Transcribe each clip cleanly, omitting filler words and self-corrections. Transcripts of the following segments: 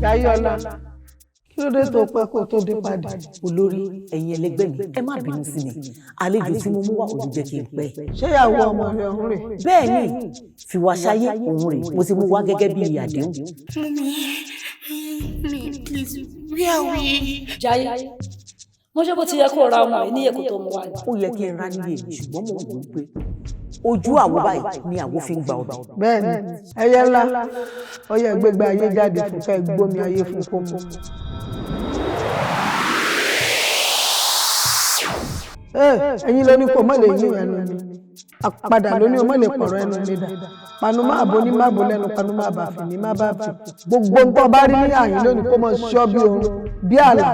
Jayọ̀lá kí ló dé tó pẹ́ kó tó dé padà. Olórí ẹ̀yin ẹlẹgbẹ́ mi ẹ má bínú sí mi àlejò tí mo mú wá òun jẹ́ kí n pẹ́. Ṣé ìyàwó ọmọ rẹ ọ̀hún rè? Bẹ́ẹ̀ ni Fìwàṣayé òun rè mo sì mú wá gẹ́gẹ́ bí àdéhùn. Please, where are we? Jayé mo ṣe bó ti yẹ kó ra ọmọ yìí ní èkó tó mú wá. Ó yẹ kí n ra nílé ṣùgbọ́n mo wò ó pé ojú àwo báyìí ni àwo fi ń gba ọbẹ̀. Bẹ́ẹ̀ni ẹyẹ ńlá ó yẹ gbégbá ayé jáde fún ká gbómi ayé fún kó mú. Ẹ̀yin ló ní kó mọ̀ lè yín ẹnu mi àpadà ló ní o mọ̀ lè pọ̀rọ̀ ẹnu mi dà panu máa bo ní má bo lẹ́nu panu máa bà fì ní má bá fì gbogbo nǹkan bá rí ní àyín lónìí kó mọ̀ ṣọ́ bí oorun bí àlà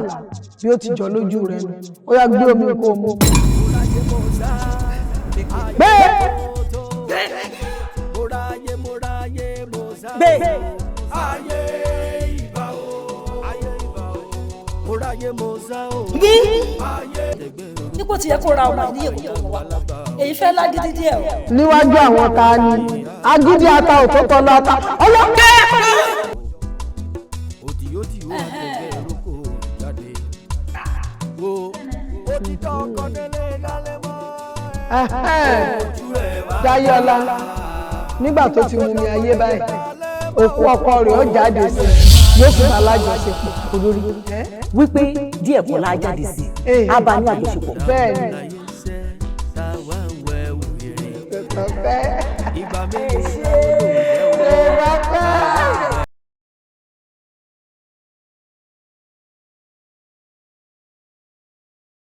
bí ó ti jọ lójú rẹ nù ó yá gbé omi kó mú. Gbé. Nípò tí yẹ kó ra ọmọ ní èkó tó mú wá èyí fẹ́ lágídí díẹ̀ o. Níwájú àwọn ta ni agídí ata ò tó tọ́ lọ́ta ọlọ́kẹ́. Jayọ̀lá nígbà tó ti mú mi ayé báyìí òkú ọkọ rẹ̀ ó jáde sí yóò fi máa lájọṣepọ̀ olórí wípé díẹ̀ kọ́ la jáde sí a bá ní àjọṣepọ̀. Bẹ́ẹ̀ni ìgbà